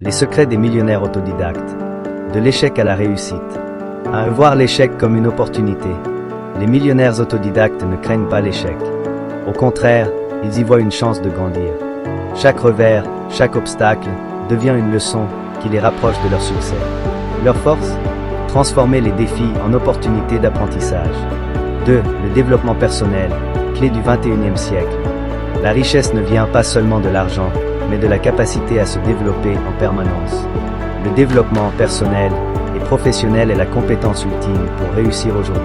Les secrets des millionnaires autodidactes. De l'échec à la réussite. À voir l'échec comme une opportunité. Les millionnaires autodidactes ne craignent pas l'échec. Au contraire, ils y voient une chance de grandir. Chaque revers, chaque obstacle, devient une leçon qui les rapproche de leur succès. Leur force? Transformer les défis en opportunités d'apprentissage. 2. Le développement personnel, clé du 21e siècle. La richesse ne vient pas seulement de l'argent, mais de la capacité à se développer en permanence. Le développement personnel et professionnel est la compétence ultime pour réussir aujourd'hui.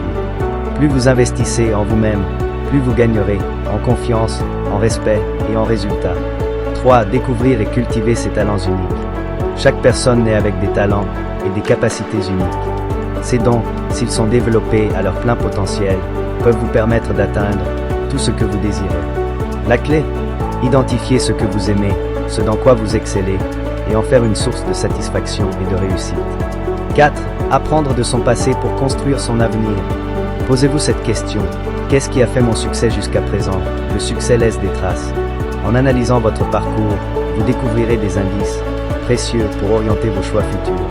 Plus vous investissez en vous-même, plus vous gagnerez en confiance, en respect et en résultats. 3. Découvrir et cultiver ses talents uniques. Chaque personne naît avec des talents et des capacités uniques. Ces dons, s'ils sont développés à leur plein potentiel, peuvent vous permettre d'atteindre tout ce que vous désirez. La clé? Identifier ce que vous aimez, ce dans quoi vous excellez, et en faire une source de satisfaction et de réussite. 4. Apprendre de son passé pour construire son avenir. Posez-vous cette question. Qu'est-ce qui a fait mon succès jusqu'à présent? Le succès laisse des traces. En analysant votre parcours, vous découvrirez des indices précieux pour orienter vos choix futurs.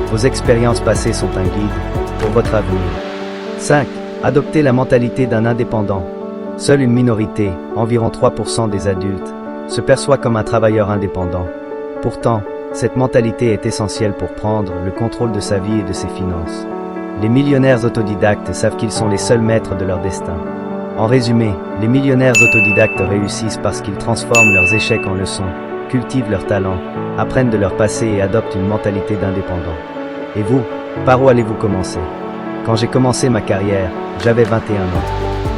Vos expériences passées sont un guide pour votre avenir. 5. Adopter la mentalité d'un indépendant. Seule une minorité, environ 3% des adultes, se perçoit comme un travailleur indépendant. Pourtant, cette mentalité est essentielle pour prendre le contrôle de sa vie et de ses finances. Les millionnaires autodidactes savent qu'ils sont les seuls maîtres de leur destin. En résumé, les millionnaires autodidactes réussissent parce qu'ils transforment leurs échecs en leçons, cultivent leurs talents, apprennent de leur passé et adoptent une mentalité d'indépendant. Et vous, par où allez-vous commencer? Quand j'ai commencé ma carrière, j'avais 21 ans.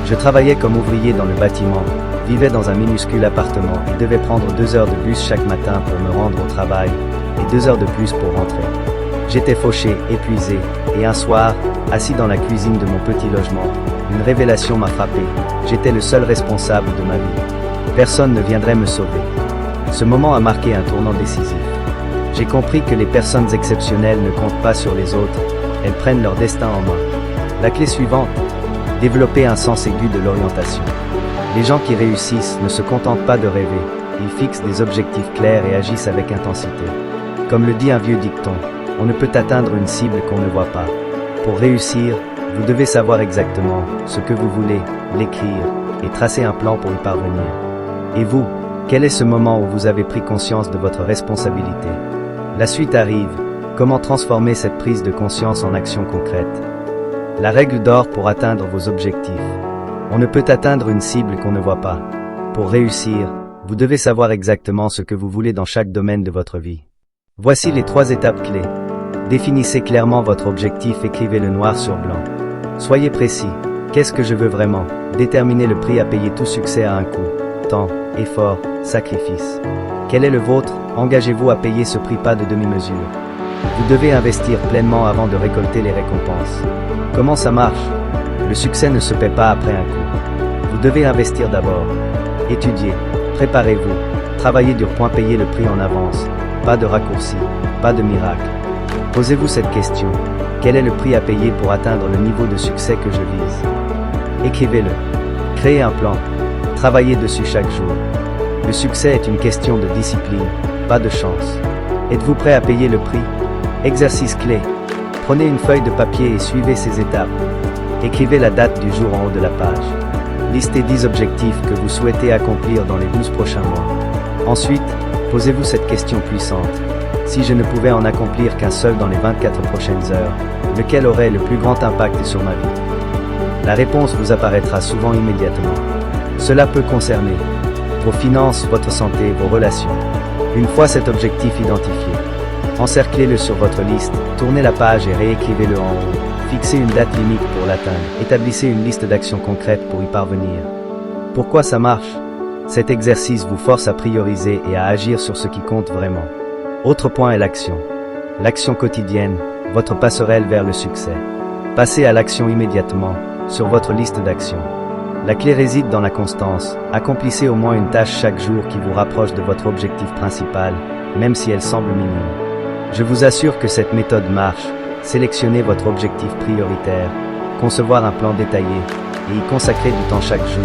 Je travaillais comme ouvrier dans le bâtiment, vivais dans un minuscule appartement et devais prendre 2 heures de bus chaque matin pour me rendre au travail, et 2 heures de plus pour rentrer. J'étais fauché, épuisé, et un soir, assis dans la cuisine de mon petit logement, une révélation m'a frappé. J'étais le seul responsable de ma vie. Personne ne viendrait me sauver. Ce moment a marqué un tournant décisif. J'ai compris que les personnes exceptionnelles ne comptent pas sur les autres, elles prennent leur destin en main. La clé suivante: développer un sens aigu de l'orientation. Les gens qui réussissent ne se contentent pas de rêver, ils fixent des objectifs clairs et agissent avec intensité. Comme le dit un vieux dicton, on ne peut atteindre une cible qu'on ne voit pas. Pour réussir, vous devez savoir exactement ce que vous voulez, l'écrire, et tracer un plan pour y parvenir. Et vous, quel est ce moment où vous avez pris conscience de votre responsabilité? La suite arrive. Comment transformer cette prise de conscience en action concrète? La règle d'or pour atteindre vos objectifs. On ne peut atteindre une cible qu'on ne voit pas. Pour réussir, vous devez savoir exactement ce que vous voulez dans chaque domaine de votre vie. Voici les 3 étapes clés. Définissez clairement votre objectif, écrivez-le noir sur blanc. Soyez précis. Qu'est-ce que je veux vraiment? Déterminez le prix à payer. Tout succès a un coût. Temps, effort, sacrifice. Quel est le vôtre? Engagez-vous à payer ce prix, pas de demi-mesure. Vous devez investir pleinement avant de récolter les récompenses. Comment ça marche? Le succès ne se paie pas après un coup. Vous devez investir d'abord. Étudiez, préparez-vous, travaillez dur. Payer le prix en avance. Pas de raccourci, pas de miracle. Posez-vous cette question. Quel est le prix à payer pour atteindre le niveau de succès que je vise? Écrivez-le. Créez un plan. Travaillez dessus chaque jour. Le succès est une question de discipline, pas de chance. Êtes-vous prêt à payer le prix? Exercice clé. Prenez une feuille de papier et suivez ces étapes. Écrivez la date du jour en haut de la page. Listez 10 objectifs que vous souhaitez accomplir dans les 12 prochains mois. Ensuite, posez-vous cette question puissante. Si je ne pouvais en accomplir qu'un seul dans les 24 prochaines heures, lequel aurait le plus grand impact sur ma vie? La réponse vous apparaîtra souvent immédiatement. Cela peut concerner vos finances, votre santé, vos relations. Une fois cet objectif identifié, encerclez-le sur votre liste, tournez la page et réécrivez-le en haut. Fixez une date limite pour l'atteindre. Établissez une liste d'actions concrètes pour y parvenir. Pourquoi ça marche? Cet exercice vous force à prioriser et à agir sur ce qui compte vraiment. Autre point est l'action. L'action quotidienne, votre passerelle vers le succès. Passez à l'action immédiatement, sur votre liste d'actions. La clé réside dans la constance. Accomplissez au moins une tâche chaque jour qui vous rapproche de votre objectif principal, même si elle semble minime. Je vous assure que cette méthode marche. Sélectionnez votre objectif prioritaire, concevoir un plan détaillé et y consacrer du temps chaque jour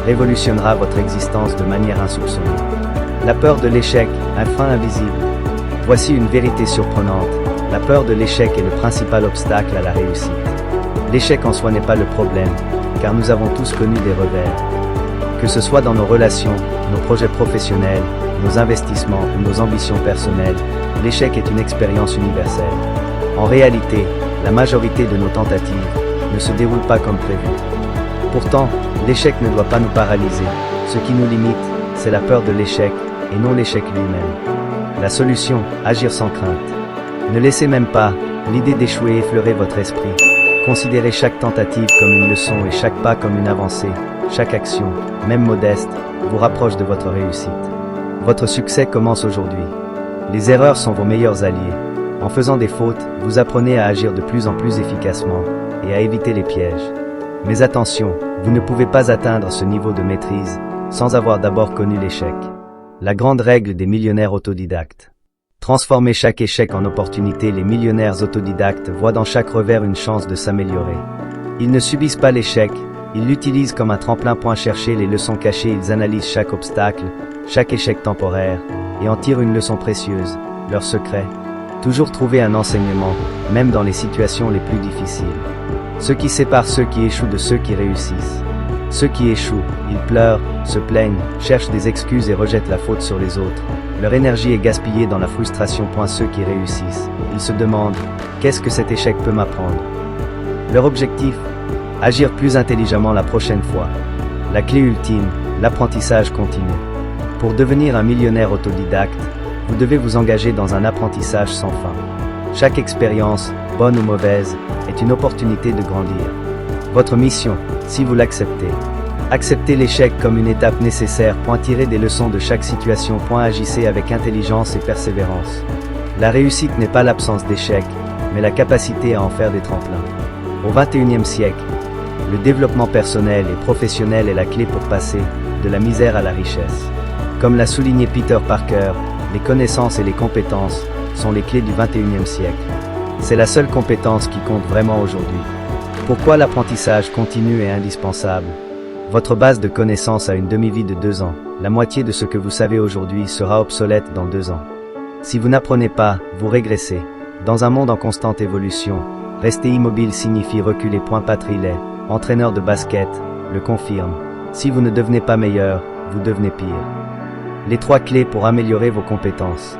révolutionnera votre existence de manière insoupçonnée. La peur de l'échec, un frein invisible. Voici une vérité surprenante. La peur de l'échec est le principal obstacle à la réussite. L'échec en soi n'est pas le problème, car nous avons tous connu des revers. Que ce soit dans nos relations, nos projets professionnels, nos investissements ou nos ambitions personnelles, l'échec est une expérience universelle. En réalité, la majorité de nos tentatives ne se déroulent pas comme prévu. Pourtant, l'échec ne doit pas nous paralyser. Ce qui nous limite, c'est la peur de l'échec, et non l'échec lui-même. La solution, agir sans crainte. Ne laissez même pas l'idée d'échouer effleurer votre esprit. Considérez chaque tentative comme une leçon et chaque pas comme une avancée. Chaque action, même modeste, vous rapproche de votre réussite. Votre succès commence aujourd'hui. Les erreurs sont vos meilleurs alliés. En faisant des fautes, vous apprenez à agir de plus en plus efficacement et à éviter les pièges. Mais attention, vous ne pouvez pas atteindre ce niveau de maîtrise sans avoir d'abord connu l'échec. La grande règle des millionnaires autodidactes. Transformer chaque échec en opportunité. Les millionnaires autodidactes voient dans chaque revers une chance de s'améliorer. Ils ne subissent pas l'échec, ils l'utilisent comme un tremplin pour chercher les leçons cachées. Ils analysent chaque obstacle, chaque échec temporaire, et en tirent une leçon précieuse. Leur secret, toujours trouver un enseignement, même dans les situations les plus difficiles. Ce qui sépare ceux qui échouent de ceux qui réussissent. Ceux qui échouent, ils pleurent, se plaignent, cherchent des excuses et rejettent la faute sur les autres. Leur énergie est gaspillée dans la frustration. Ceux qui réussissent, ils se demandent « Qu'est-ce que cet échec peut m'apprendre ?» Leur objectif, agir plus intelligemment la prochaine fois. La clé ultime, l'apprentissage continu. Pour devenir un millionnaire autodidacte, vous devez vous engager dans un apprentissage sans fin. Chaque expérience, bonne ou mauvaise, est une opportunité de grandir. Votre mission, si vous l'acceptez, acceptez l'échec comme une étape nécessaire. Tirez des leçons de chaque situation. Agissez avec intelligence et persévérance. La réussite n'est pas l'absence d'échecs, mais la capacité à en faire des tremplins. Au XXIe siècle, le développement personnel et professionnel est la clé pour passer de la misère à la richesse. Comme l'a souligné Peter Parker, les connaissances et les compétences sont les clés du XXIe siècle. C'est la seule compétence qui compte vraiment aujourd'hui. Pourquoi l'apprentissage continu est indispensable? Votre base de connaissances a une demi-vie de 2 ans. La moitié de ce que vous savez aujourd'hui sera obsolète dans 2 ans. Si vous n'apprenez pas, vous régressez. Dans un monde en constante évolution, rester immobile signifie reculer. Patrick, entraîneur de basket, le confirme. Si vous ne devenez pas meilleur, vous devenez pire. Les 3 clés pour améliorer vos compétences.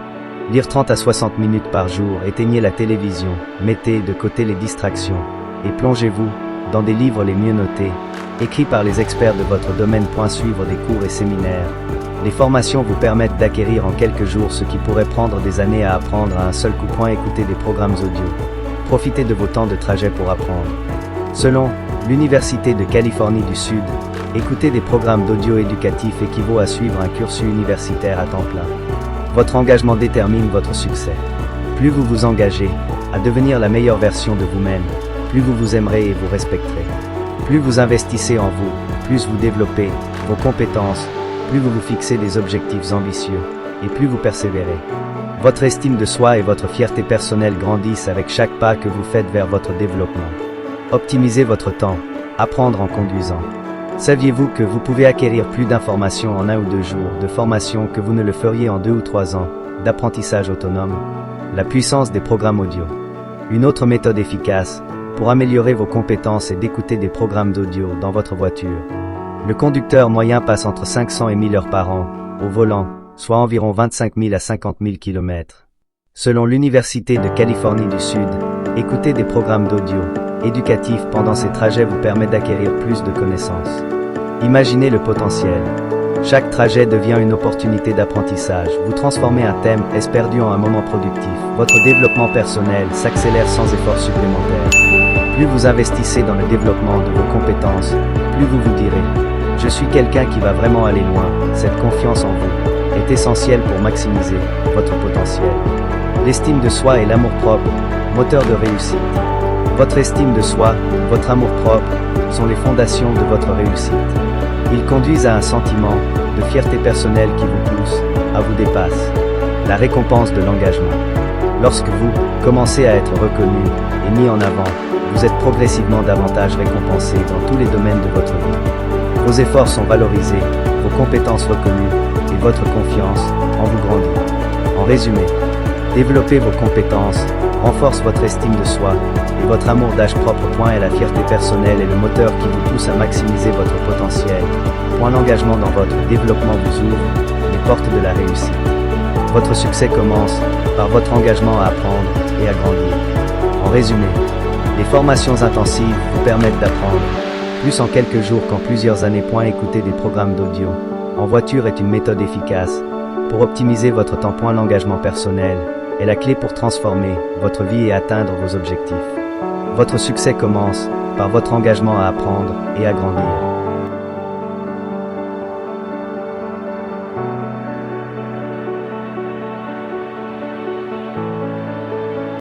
Lire 30 à 60 minutes par jour. Éteignez la télévision, mettez de côté les distractions et plongez-vous dans des livres les mieux notés, écrits par les experts de votre domaine. Suivre des cours et séminaires. Les formations vous permettent d'acquérir en quelques jours ce qui pourrait prendre des années à apprendre à un seul coup. Écoutez des programmes audio. Profitez de vos temps de trajet pour apprendre. Selon l'Université de Californie du Sud, écouter des programmes d'audio éducatifs équivaut à suivre un cursus universitaire à temps plein. Votre engagement détermine votre succès. Plus vous vous engagez à devenir la meilleure version de vous-même, plus vous vous aimerez et vous respecterez. Plus vous investissez en vous, plus vous développez vos compétences, plus vous vous fixez des objectifs ambitieux, et plus vous persévérez. Votre estime de soi et votre fierté personnelle grandissent avec chaque pas que vous faites vers votre développement. Optimisez votre temps, apprendre en conduisant. Saviez-vous que vous pouvez acquérir plus d'informations en 1 ou 2 jours de formation que vous ne le feriez en 2 ou 3 ans d'apprentissage autonome? La puissance des programmes audio. Une autre méthode efficace pour améliorer vos compétences est d'écouter des programmes d'audio dans votre voiture. Le conducteur moyen passe entre 500 et 1000 heures par an au volant, soit environ 25 000 à 50 000 km. Selon l'Université de Californie du Sud, écouter des programmes d'audio éducatifs pendant ces trajets vous permet d'acquérir plus de connaissances. Imaginez le potentiel. Chaque trajet devient une opportunité d'apprentissage. Vous transformez un thème perdu en un moment productif. Votre développement personnel s'accélère sans effort supplémentaire. Plus vous investissez dans le développement de vos compétences, plus vous vous direz « Je suis quelqu'un qui va vraiment aller loin ». Cette confiance en vous est essentielle pour maximiser votre potentiel. L'estime de soi et l'amour-propre, moteur de réussite. Votre estime de soi, votre amour-propre, sont les fondations de votre réussite. Ils conduisent à un sentiment de fierté personnelle qui vous pousse à vous dépasser. La récompense de l'engagement. Lorsque vous commencez à être reconnu et mis en avant, vous êtes progressivement davantage récompensé dans tous les domaines de votre vie. Vos efforts sont valorisés, vos compétences reconnues et votre confiance en vous grandit. En résumé, Développez vos compétences, renforce votre estime de soi, et votre amour d'âge-propre. Et la fierté personnelle est le moteur qui vous pousse à maximiser votre potentiel. L'engagement dans votre développement vous ouvre les portes de la réussite. Votre succès commence par votre engagement à apprendre et à grandir. En résumé, les formations intensives vous permettent d'apprendre plus en quelques jours qu'en plusieurs années. Écouter des programmes d'audio en voiture est une méthode efficace pour optimiser votre temps. L'engagement personnel est la clé pour transformer votre vie et atteindre vos objectifs. Votre succès commence par votre engagement à apprendre et à grandir.